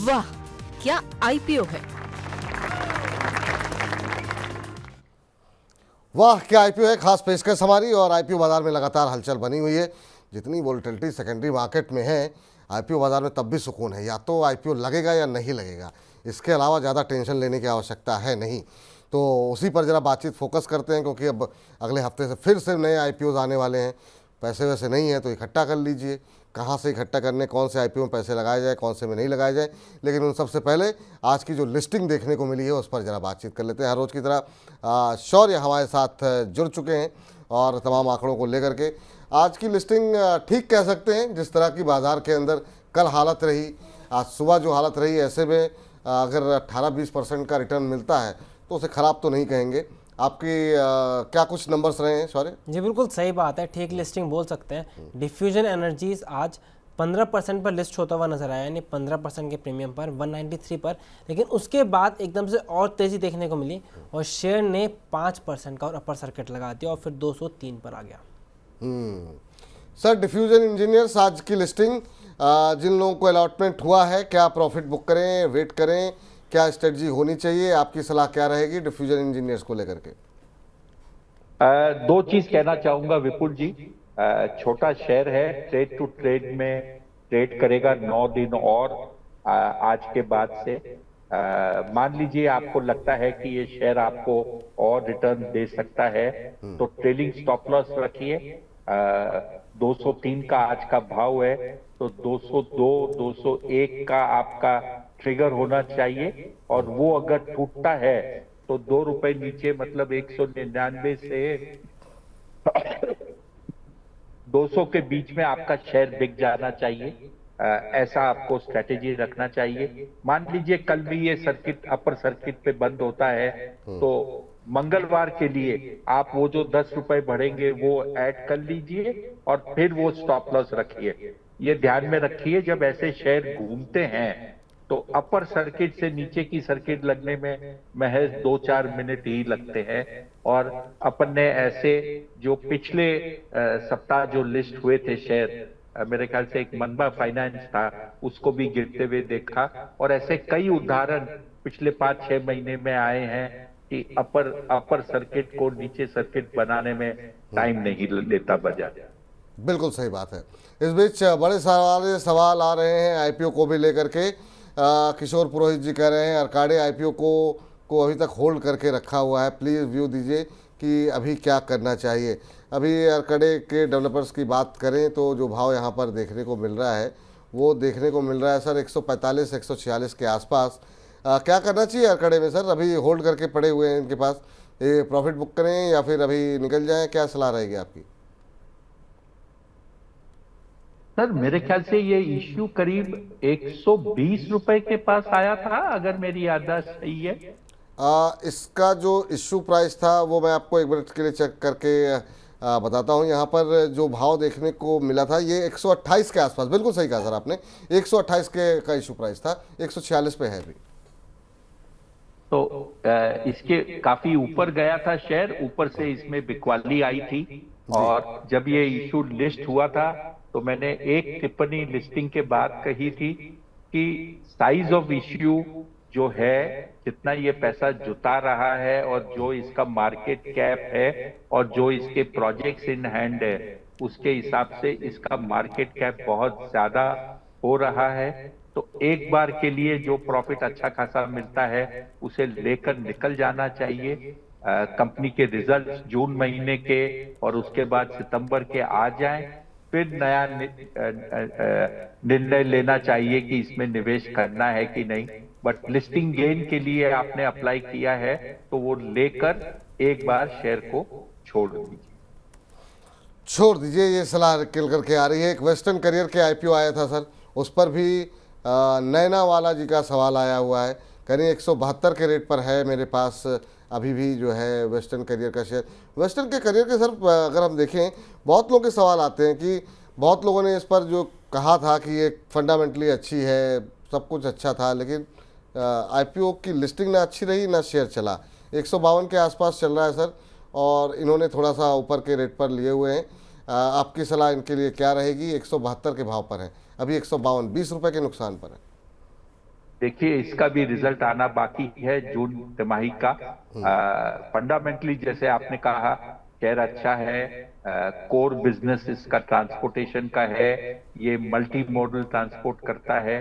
वाह, क्या आईपीओ है। वाह क्या आईपीओ है, खास पेशकश हमारी। और आईपीओ बाजार में लगातार हलचल बनी हुई है। जितनी वोलेटिलिटी सेकेंडरी मार्केट में है, आईपीओ बाजार में तब भी सुकून है। या तो आईपीओ लगेगा या नहीं लगेगा, इसके अलावा ज़्यादा टेंशन लेने की आवश्यकता है नहीं। तो उसी पर ज़रा बातचीत फोकस करते हैं, क्योंकि अब अगले हफ्ते से फिर से नए आईपीओ आने वाले हैं। पैसे वैसे नहीं है तो इकट्ठा कर लीजिए। कहाँ से इकट्ठा करने, कौन से आईपीओ में पैसे लगाए जाए, कौन से में नहीं लगाए जाए। लेकिन उन सबसे पहले आज की जो लिस्टिंग देखने को मिली है उस पर ज़रा बातचीत कर लेते हैं। हर रोज़ की तरह शौर्य हमारे साथ जुड़ चुके हैं और तमाम आंकड़ों को लेकर के आज की लिस्टिंग ठीक कह सकते हैं। जिस तरह की बाज़ार के अंदर कल हालत रही, आज सुबह जो हालत रही, ऐसे में अगर 18-20% का रिटर्न मिलता है तो उसे ख़राब तो नहीं कहेंगे। आपकी क्या कुछ नंबर्स रहे हैं शौर्य? जी बिल्कुल सही बात है, ठीक लिस्टिंग बोल सकते हैं। डिफ्यूजन एनर्जीज आज 15% पर लिस्ट होता हुआ नजर आया, यानी 15% के प्रीमियम पर 193 पर। लेकिन उसके बाद एकदम से और तेज़ी देखने को मिली और शेयर ने 5% का और अपर सर्किट लगा दिया और फिर 203 पर आ गया। सर, डिफ्यूजन इंजीनियर्स आज की लिस्टिंग, जिन लोगों को अलॉटमेंट हुआ है, क्या प्रॉफिट बुक करें, वेट करें, क्या स्ट्रेटजी होनी चाहिए? आपकी सलाह क्या रहेगी डिफ्यूजन इंजीनियर्स को लेकर के? दो चीज कहना चाहूंगा विपुल जी। छोटा शेयर है, ट्रेड टू ट्रेड में ट्रेड करेगा 9 दिन और आज के बाद से। मान लीजिए आपको लगता है कि ये शेयर आपको और रिटर्न दे सकता है तो ट्रेलिंग स्टॉप लॉस रखिए। 203 का आज का भाव है तो 202 201 का आपका ट्रिगर होना चाहिए। और वो अगर टूटता है तो 2 रुपए नीचे, मतलब 199 से 200 के बीच में आपका शेयर बिक जाना चाहिए। ऐसा आपको स्ट्रेटेजी रखना चाहिए। मान लीजिए कल भी ये सर्किट अपर सर्किट पे बंद होता है तो मंगलवार के लिए आप वो जो 10 रुपए बढ़ेंगे वो ऐड कर लीजिए और फिर वो स्टॉप लॉस रखिए। ये ध्यान में रखिए, जब ऐसे शेयर घूमते हैं तो अपर सर्किट से नीचे की सर्किट लगने में महज 2-4 मिनट ही लगते हैं। और अपन ने ऐसे जो पिछले सप्ताह जो लिस्ट हुए थे शेयर, मेरे ख्याल से एक मनबा फाइनेंस था, उसको भी गिरते हुए देखा। और ऐसे कई उदाहरण पिछले 5-6 महीने में आए हैं कि अपर सर्किट को नीचे सर्किट बनाने में टाइम नहीं लेता बाजार। बिल्कुल सही बात है। इस बीच बड़े सारे सवाल आ रहे हैं आईपीओ को भी लेकर के। किशोर पुरोहित जी कह रहे हैं अर्काडे आईपीओ को अभी तक होल्ड करके रखा हुआ है, प्लीज़ व्यू दीजिए कि अभी क्या करना चाहिए। अभी अर्काडे के डेवलपर्स की बात करें तो जो भाव यहाँ पर देखने को मिल रहा है वो देखने को मिल रहा है सर 145-146 के आसपास। क्या करना चाहिए अर्काडे में सर? अभी होल्ड करके पड़े हुए हैं इनके पास, ये प्रॉफिट बुक करें या फिर अभी निकल जाएं, क्या सलाह रहेगी आपकी? सर मेरे ख्याल से ये इश्यू करीब 120 रुपए के पास आया था, अगर मेरी याददाश्त सही है। इसका जो इश्यू प्राइस था वो मैं आपको एक मिनट के लिए चेक करके बताता हूँ। यहाँ पर जो भाव देखने को मिला था ये 128 के आसपास, बिल्कुल सही कहा सर आपने, 128 का इश्यू प्राइस था, 146 पे है अभी। तो इसके काफी ऊपर गया था शेयर, ऊपर से इसमें बिकवाली आई थी। और जब ये इशू लिस्ट हुआ था तो मैंने एक टिप्पणी लिस्टिंग के बाद कही थी कि साइज ऑफ इश्यू जो है, जितना ये पैसा जुटा रहा है और जो इसका मार्केट कैप है और जो इसके प्रोजेक्ट्स इन हैंड है, उसके हिसाब से इसका मार्केट कैप बहुत ज्यादा हो रहा है। तो एक बार के लिए जो प्रॉफिट अच्छा खासा मिलता है उसे लेकर निकल जाना चाहिए। कंपनी के रिजल्ट जून महीने के और उसके बाद सितंबर के आ जाएं, फिर नया निर्णय लेना चाहिए कि इसमें निवेश करना है कि नहीं। बट लिस्टिंग गेन के लिए आपने अप्लाई किया है तो वो लेकर एक बार शेयर को छोड़ दीजिए। ये सलाह निकल करके आ रही है। एक वेस्टर्न करियर के आईपीओ आया था सर, उस पर भी नैना वाला जी का सवाल आया हुआ है। करीब 172 के रेट पर है मेरे पास अभी भी जो है वेस्टर्न करियर का शेयर। वेस्टर्न के करियर के सर अगर हम देखें, बहुत लोगों के सवाल आते हैं कि बहुत लोगों ने इस पर जो कहा था कि ये फंडामेंटली अच्छी है, सब कुछ अच्छा था, लेकिन आईपीओ की लिस्टिंग ना अच्छी रही ना शेयर चला। 152 के आसपास चल रहा है सर और इन्होंने थोड़ा सा ऊपर के रेट पर लिए हुए हैं। आपकी सलाह इनके लिए क्या रहेगी? 172 के भाव पर है अभी, 152, 20 रुपये के नुकसान पर है। देखिए, इसका भी रिजल्ट आना बाकी है जून तिमाही का। फंडामेंटली जैसे आपने कहा, शेयर अच्छा है। कोर बिजनेस इसका ट्रांसपोर्टेशन का है, ये मल्टी मॉडल ट्रांसपोर्ट करता है।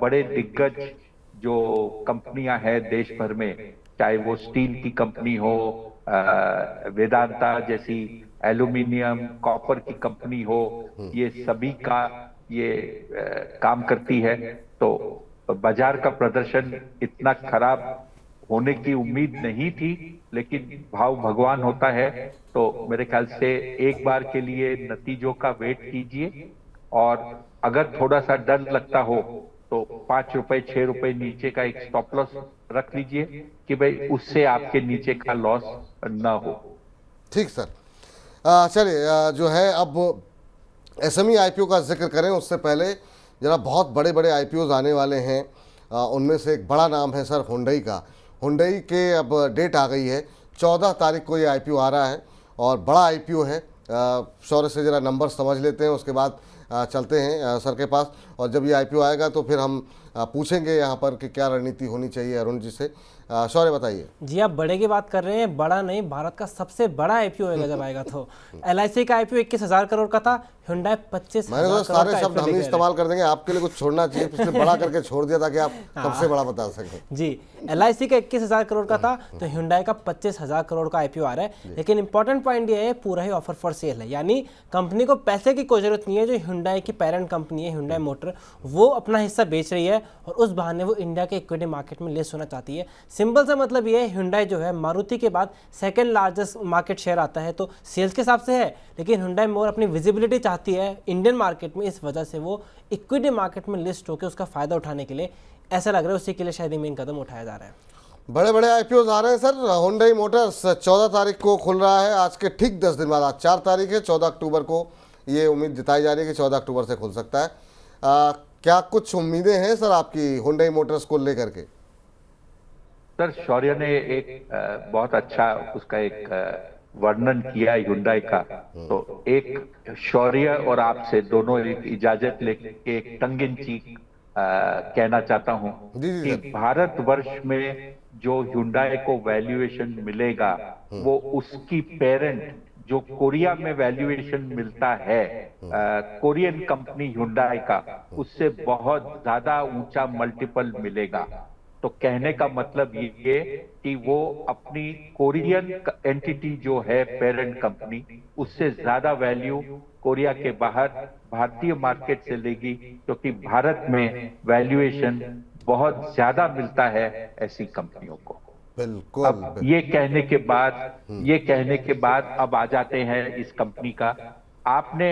बड़े दिग्गज जो कंपनियां हैं देश भर में, चाहे वो स्टील की कंपनी हो, वेदांता जैसी एल्यूमिनियम कॉपर की कंपनी हो, ये सभी का ये काम करती है। तो बाजार का प्रदर्शन इतना खराब होने की उम्मीद नहीं थी, लेकिन भाव भगवान होता है। तो मेरे ख्याल से एक बार के लिए नतीजों का वेट कीजिए, और अगर थोड़ा सा डर लगता हो तो 5 रुपए 6 रुपए नीचे का एक स्टॉप लॉस रख लीजिए कि भाई उससे आपके नीचे का लॉस ना हो। ठीक सर। चलिए, जो है अब एसएमई आईपीओ का जिक्र करें उससे पहले जरा बहुत बड़े बड़े आईपीओज आने वाले हैं। उनमें से एक बड़ा नाम है सर हुंडई का। हुंडई के अब डेट आ गई है, 14 तारीख को ये आईपीओ आ रहा है और बड़ा आईपीओ है। शौर्य से जरा नंबर समझ लेते हैं, उसके बाद चलते हैं सर के पास। और जब ये आईपीओ आएगा तो फिर हम पूछेंगे यहाँ पर कि क्या रणनीति होनी चाहिए अरुण जी से। शौर्य बताइए। जी, आप बड़े की बात कर रहे हैं, बड़ा नहीं, भारत का सबसे बड़ा आईपीओ होगा जब आएगा तो। एलआईसी का आईपीओ 21,000 करोड़ का था, हुंडई 25,000 मैंने तो करोड़ सारे का शब्द IPO हम ही लेके इस्तेमाल कर देंगे, आपके लिए कुछ छोड़ना चाहिए। पिछले बड़ा करके छोड़ दिया ताकि आप सबसे बड़ा बता सकें। जी, एलआईसी का 21,000 करोड़ का था, तो हुंडई का 25,000 करोड़ का आईपीओ आ रहा है। लेकिन इंपॉर्टेंट पॉइंट ये है, पूरा ही ऑफर फॉर सेल है, यानी कंपनी को पैसे की कोई जरूरत नहीं है। जो हुंडई की पेरेंट कंपनी है हुंडई मोटर, वो अपना हिस्सा बेच रही है और उस बहाने वो इंडिया के इक्विटी मार्केट में लिस्ट होना चाहती है। सिंपल सा मतलब ये है, हुंडई जो है मारुति के बाद सेकंड लार्जेस्ट मार्केट शेयर आता है, तो सेल्स के हिसाब से है, लेकिन हुंडई मोर अपनी विजिबिलिटी चाहती है इंडियन मार्केट में। इस वजह से वो इक्विटी मार्केट में लिस्ट होकर उसका फायदा उठाने के लिए, ऐसा लग रहा है उसी के लिए शायद मेन कदम उठाया जा रहा है। बड़े बड़े आईपीओ आ रहे हैं सर। हुंडई मोटर्स 14 तारीख को खुल रहा है, आज के ठीक 10 दिन बाद। आज 4 तारीख है, 14 अक्टूबर को ये उम्मीद जताई जा रही है कि 14 अक्टूबर से खुल सकता है। क्या कुछ उम्मीदें हैं सर आपकी हुंडई मोटर्स को लेकर के? सर, शौर्य ने एक बहुत अच्छा उसका एक वर्णन किया हुंडई का। तो एक शौर्य और आपसे दोनों एक इजाजत लेके एक टंग इन चीक कहना चाहता हूं कि भारतवर्ष में जो हुंडई को वैल्यूएशन मिलेगा, वो उसकी पेरेंट जो कोरिया में वैल्यूएशन मिलता है, कोरियन कंपनी हुंडई का, उससे बहुत ज्यादा ऊंचा मल्टीपल मिलेगा। तो कहने का मतलब ये कि वो अपनी कोरियन एंटिटी जो है पेरेंट कंपनी, उससे ज्यादा वैल्यू कोरिया के बाहर भारतीय मार्केट से लेगी, क्योंकि भारत में वैल्यूएशन बहुत ज्यादा मिलता है ऐसी कंपनियों को। बिल्कुल। अब ये कहने के बाद अब आ जाते हैं इस कंपनी का। आपने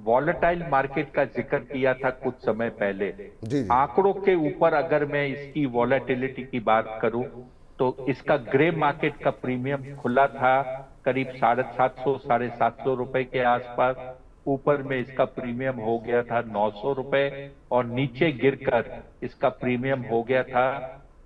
वॉलेटाइल मार्केट का जिक्र किया था कुछ समय पहले। आंकड़ों के ऊपर अगर मैं इसकी वॉलेटिलिटी की बात करूं तो इसका ग्रे मार्केट का प्रीमियम खुला था करीब 750 750 रुपए के आसपास। ऊपर में इसका प्रीमियम हो गया था 900 रुपए, और नीचे गिरकर इसका प्रीमियम हो गया था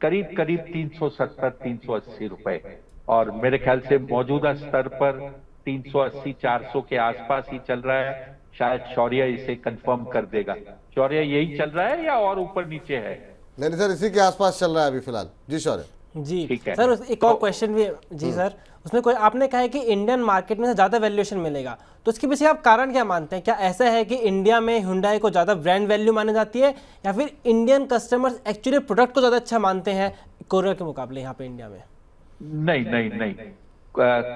करीब 370 380 रुपए। और मेरे ख्याल से मौजूदा स्तर पर 380 400 के आसपास ही चल रहा है। शायद शौर्य इसे कंफर्म कर देगा। शौर्य, यही चल रहा है या और ऊपर नीचे है? नहीं सर, इसी के आसपास चल रहा है अभी फिलहाल। जी शौर्य। जी सर, एक और क्वेश्चन भी जी सर, उसमें कोई आपने कहा है कि इंडियन मार्केट में ज्यादा वैल्यूएशन मिलेगा, तो इसके पीछे आप कारण क्या मानते हैं? क्या ऐसा है कि इंडिया में हुंडई को ज्यादा ब्रांड वैल्यू मानी जाती है, या फिर इंडियन कस्टमर्स एक्चुअली प्रोडक्ट को ज्यादा अच्छा मानते हैं कोरिया के मुकाबले यहाँ पे इंडिया में? नहीं।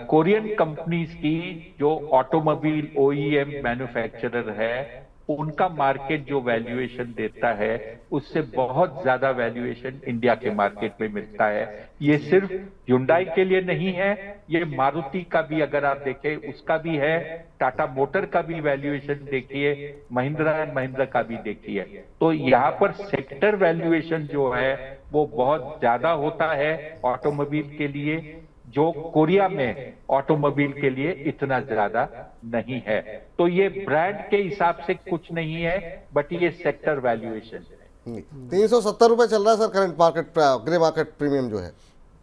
कोरियन कंपनीज की जो ऑटोमोबाइल ओईएम मैन्युफैक्चरर है, उनका मार्केट जो वैल्यूएशन देता है उससे बहुत ज्यादा वैल्यूएशन इंडिया के मार्केट में मिलता है। ये सिर्फ हुंडई के लिए नहीं है, ये मारुति का भी अगर आप देखें उसका भी है, टाटा मोटर का भी वैल्यूएशन देखिए, महिंद्रा एंड महिंद्रा का भी देखिए। तो यहाँ पर सेक्टर वैल्यूएशन जो है वो बहुत ज्यादा होता है ऑटोमोबाइल के लिए, जो कोरिया में ऑटोमोबाइल के लिए इतना ज्यादा नहीं है। तो ये ब्रांड के हिसाब से कुछ नहीं है, बट ये सेक्टर वैल्यूएशन है। 370 रुपए चल रहा है sir current market, grey market premium जो है।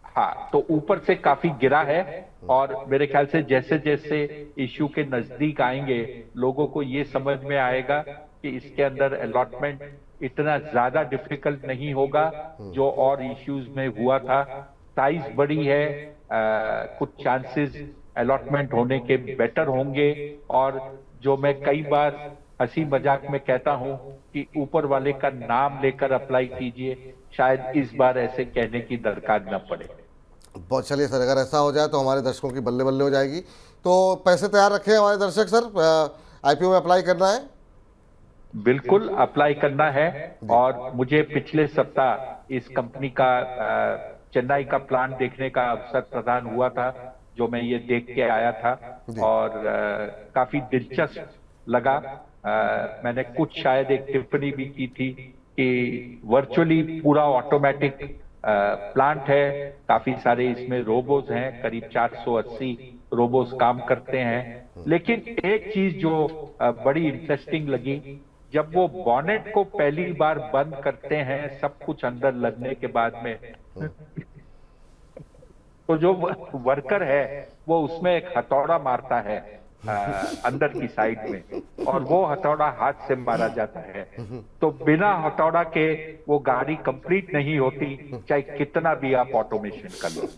हाँ, तो ऊपर से काफी गिरा है, और मेरे ख्याल से जैसे जैसे इश्यू के नजदीक आएंगे लोगों को ये समझ में आएगा कि इसके अंदर अलॉटमेंट इतना ज्यादा डिफिकल्ट नहीं होगा जो और इश्यूज में हुआ था। साइज बड़ी है, कुछ चांसेस अलॉटमेंट होने के बेटर होंगे, और जो मैं कई बार हंसी मजाक में कहता हूं कि ऊपर वाले का नाम लेकर अप्लाई कीजिए, शायद इस बार ऐसे कहने की दरकार न पड़े। बहुत चलिए सर, अगर ऐसा हो जाए तो हमारे दर्शकों की बल्ले बल्ले हो जाएगी। तो पैसे तैयार रखें हमारे दर्शक सर, आईपीओ में अप्लाई करना है। बिल्कुल अप्लाई करना है, और मुझे पिछले सप्ताह इस कंपनी का चेन्नई का प्लांट देखने का अवसर प्रदान हुआ था, जो मैं ये देख के आया था, और काफी दिलचस्प लगा। मैंने कुछ शायद एक टिप्पणी भी की थी कि वर्चुअली पूरा ऑटोमेटिक प्लांट है, काफी सारे इसमें रोबोज हैं, करीब 480 रोबोज काम करते हैं। लेकिन एक चीज जो बड़ी इंटरेस्टिंग लगी, जब वो बॉनेट को पहली बार बंद करते हैं सब कुछ अंदर लगने के बाद में, तो जो वर्कर है वो उसमें एक हथौड़ा मारता है अंदर की साइड में, और वो हथौड़ा हाथ से मारा जाता है। तो बिना हथौड़ा के वो गाड़ी कंप्लीट नहीं होती, चाहे कितना भी आप ऑटोमेशन कर लो।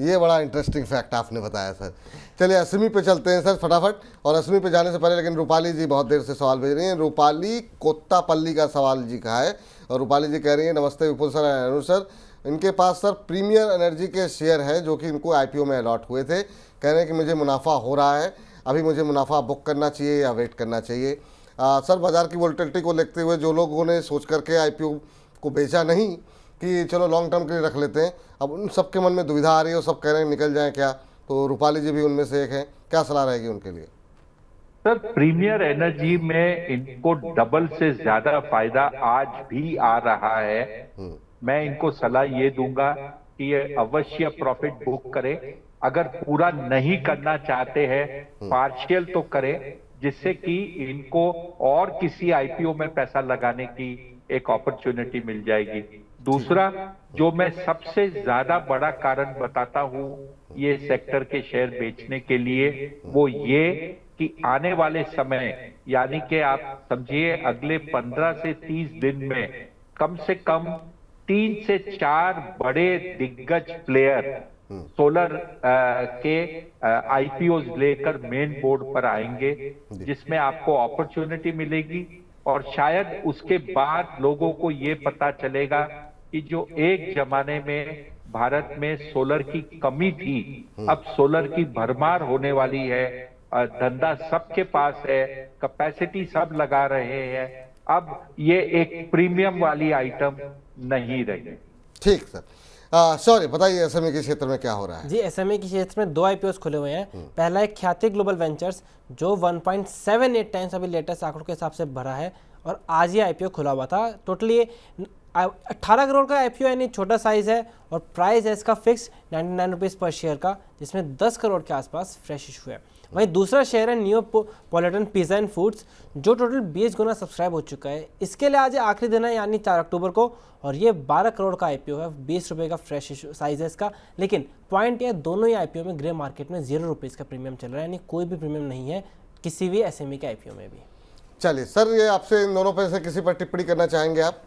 ये बड़ा इंटरेस्टिंग फैक्ट आपने बताया सर। चलिए एसएमई पे चलते हैं सर फटाफट, और एसएमई पे जाने से पहले लेकिन रूपाली जी बहुत देर से सवाल भेज रही हैं। रूपाली कोत्तापल्ली का सवाल जी का है, और रूपाली जी कह रही है, नमस्ते विपुल सर, अनु सर, इनके पास सर प्रीमियर एनर्जी के शेयर है जो कि इनको आईपीओ में अलॉट हुए थे। कह रहे हैं कि मुझे मुनाफा हो रहा है, अभी मुझे मुनाफा बुक करना चाहिए या वेट करना चाहिए। सर बाजार की वोलेटिलिटी को देखते हुए जो लोगों ने सोच करके आईपीओ को बेचा नहीं कि चलो लॉन्ग टर्म के लिए रख लेते हैं, अब उन सबके मन में दुविधा आ रही है, सब कह रहे हैं निकल जाएं क्या, तो रूपाली जी भी उनमें से एक है, क्या सलाह रहेगी उनके लिए? सर प्रीमियर एनर्जी में इनको डबल से ज्यादा फायदा आज भी आ रहा है। मैं इनको सलाह ये दूंगा कि ये अवश्य प्रॉफिट बुक करें। अगर पूरा नहीं करना चाहते हैं, पार्शियल तो करें, जिससे कि इनको और किसी आईपीओ में पैसा लगाने की एक अपॉर्चुनिटी मिल जाएगी। दूसरा, जो मैं सबसे ज्यादा बड़ा कारण बताता हूं ये सेक्टर के शेयर बेचने के लिए, वो ये कि आने वाले समय, यानी कि आप समझिए अगले 15 से 30 दिन में कम से कम 3 से 4 बड़े दिग्गज प्लेयर सोलर के आईपीओज लेकर मेन बोर्ड पर आएंगे, जिसमें आपको अपॉर्चुनिटी मिलेगी। और शायद उसके बाद लोगों को ये पता चलेगा कि जो एक जमाने में भारत में सोलर की कमी थी, अब सोलर की भरमार होने वाली है। धंधा सबके पास है, कैपेसिटी सब लगा रहे हैं, अब ये एक प्रीमियम वाली आइटम नहीं रही। ठीक सर, सॉरी बताइए एसएमई के क्षेत्र में क्या हो रहा है? जी, एसएमई के क्षेत्र में 2 आईपीओस खुले हुए हैं। पहला है ख्याति ग्लोबल वेंचर्स, जो 1.78 टाइम्स अभी लेटेस्ट आंकड़ों के हिसाब से भरा है, और आज ये आईपीओ खुला हुआ था। टोटली 18 करोड़ का आईपीओ, यानी छोटा साइज है, और प्राइस है इसका फिक्स 99 रुपीज़ पर शेयर का, जिसमें 10 करोड़ के आसपास फ्रेश इशू है। वहीं दूसरा शेयर है नियोपोलिटन पिज़्ज़ा एंड फूड्स, जो टोटल 20 गुना सब्सक्राइब हो चुका है। इसके लिए आज आखिरी दिन है, यानी 4 अक्टूबर को, और ये 12 करोड़ का आईपीओ है, 20 रुपये का फ्रेश इशू साइज है इसका। लेकिन पॉइंट ये, दोनों ही आईपीओ में ग्रे मार्केट में 0 रुपीज़ का प्रीमियम चल रहा है, यानी कोई भी प्रीमियम नहीं है किसी भी एसएमई के आईपीओ में भी। चलिए सर, ये आपसे इन दोनों पे से किसी पर टिप्पणी करना चाहेंगे आप?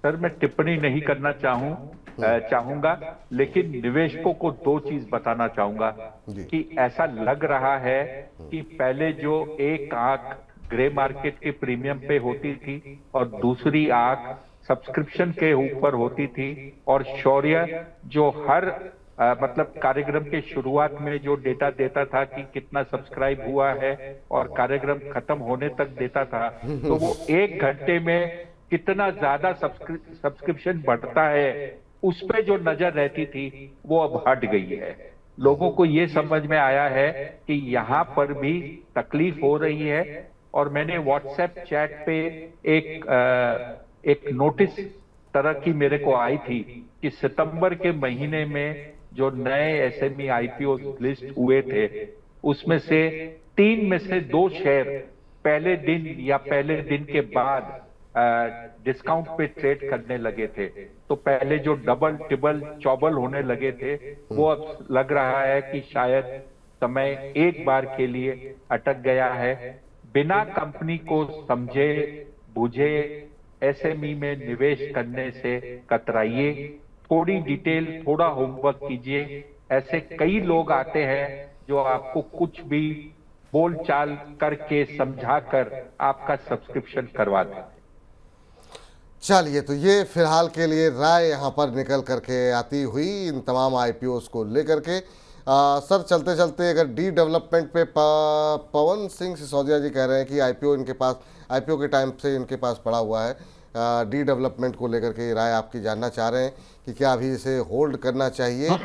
सर मैं टिप्पणी नहीं करना चाहूंगा, लेकिन निवेशकों को 2 चीज बताना चाहूंगा कि ऐसा लग रहा है कि पहले जो एक आंख ग्रे मार्केट के प्रीमियम पे होती थी और दूसरी आंख सब्सक्रिप्शन के ऊपर होती थी, और शौर्य जो हर मतलब कार्यक्रम के शुरुआत में जो डेटा देता था कि कितना सब्सक्राइब हुआ है और कार्यक्रम खत्म होने तक देता था, तो वो 1 घंटे में कितना ज्यादा सब्सक्रिप्शन बढ़ता है उस पे जो नजर रहती थी वो अब हट गई है। लोगों को ये समझ में आया है कि यहाँ पर भी तकलीफ हो रही है, और मैंने व्हाट्सएप चैट पे एक नोटिस तरह की मेरे को आई थी कि सितंबर के महीने में जो नए एसएमई आईपीओ लिस्ट हुए थे, उसमें से 3 में से 2 शेयर पहले दिन या पहले दिन के बाद डिस्काउंट पे ट्रेड करने लगे थे। तो पहले जो डबल टिबल चौबल होने लगे थे, वो अब लग रहा है कि शायद समय एक बार के लिए अटक गया है। बिना कंपनी को समझे बुझे एसएमई में निवेश करने से कतराइए। थोड़ी डिटेल, थोड़ा होमवर्क कीजिए। ऐसे कई लोग आते हैं जो आपको कुछ भी बोलचाल करके समझाकर आपका सब्सक्रिप्शन करवा देते हैं। चलिए, तो ये फिलहाल के लिए राय यहाँ पर निकल करके आती हुई इन तमाम आईपीओस को लेकर के। सर, चलते चलते अगर डी डेवलपमेंट पे पवन सिंह सिसोदिया जी कह रहे हैं कि आईपीओ इनके पास, आईपीओ के टाइम से इनके पास पड़ा हुआ है। डी डेवलपमेंट को लेकर के राय आपकी जानना चाह रहे हैं कि क्या अभी इसे होल्ड करना चाहिए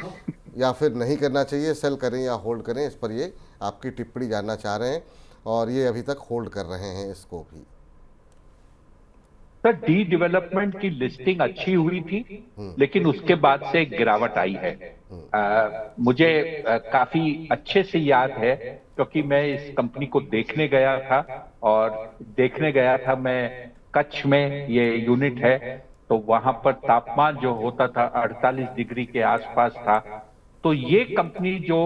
या फिर नहीं करना चाहिए, सेल करें या होल्ड करें, इस पर ये आपकी टिप्पणी जानना चाह रहे हैं। और ये अभी तक होल्ड कर रहे हैं इसको भी। सर, डी डेवलपमेंट की लिस्टिंग अच्छी हुई थी, लेकिन उसके बाद से गिरावट आई है। मुझे काफी अच्छे से याद है, क्योंकि मैं इस कंपनी को देखने गया था, और देखने गया था मैं कच्छ में, ये यूनिट है, तो वहां पर तापमान जो होता था 48 डिग्री के आसपास था। तो ये कंपनी जो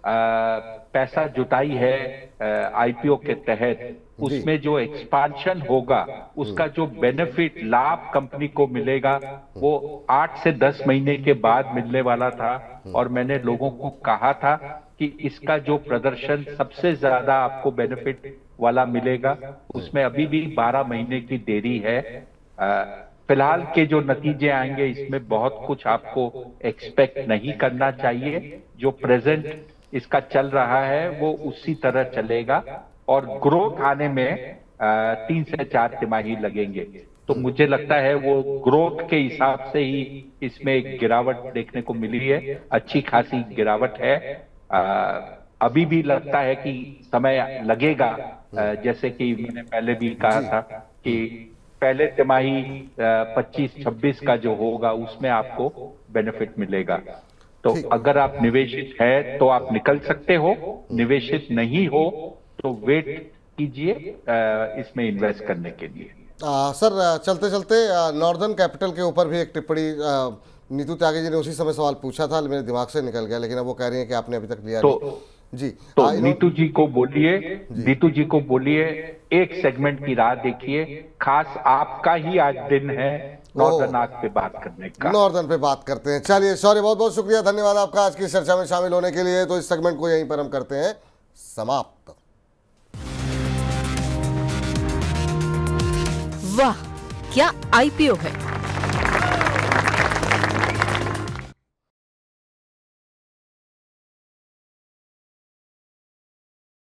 पैसा जुटाई है आईपीओ के तहत, उसमें जो एक्सपांशन होगा, उसका जो बेनिफिट, लाभ कंपनी को मिलेगा, वो 8 से 10 महीने के बाद मिलने वाला था। और मैंने लोगों को कहा था कि इसका जो प्रदर्शन सबसे ज्यादा आपको बेनिफिट वाला मिलेगा, उसमें अभी भी 12 महीने की देरी है। फिलहाल के जो नतीजे आएंगे, इसमें बहुत कुछ आपको एक्सपेक्ट नहीं करना चाहिए। जो प्रेजेंट इसका चल रहा है वो उसी तरह चलेगा, और ग्रोथ आने में 3 से 4 तिमाही लगेंगे। तो मुझे लगता है वो ग्रोथ के हिसाब से ही इसमें एक गिरावट देखने को मिली है, अच्छी खासी गिरावट है। अभी भी लगता है कि समय लगेगा, जैसे कि मैंने पहले भी कहा था कि पहले तिमाही 25-26 का जो होगा, उसमें आपको बेनिफिट मिलेगा। तो अगर आप निवेशित है तो आप निकल सकते हो, निवेशित नहीं हो तो वेट कीजिए इसमें इन्वेस्ट करने के लिए। सर, चलते चलते नॉर्दर्न कैपिटल के ऊपर भी एक टिप्पणी नीतू त्यागी जी ने उसी समय सवाल पूछा था, मेरे दिमाग से निकल गया, लेकिन अब वो कह रही हैं कि आपने अभी तक लिया नहीं। जी, तो नीतू जी को बोलिए एक सेगमेंट की राह देखिए। खास आपका ही आज दिन है नॉर्दर्न आर्क पे बात करने का। नॉर्दर्न पे बात करते हैं। चलिए शौर्य, बहुत बहुत शुक्रिया, धन्यवाद आपका आज की चर्चा में शामिल होने के लिए। तो इस सेगमेंट को यहीं पर हम करते हैं समाप्त। वाह, क्या आईपीओ है।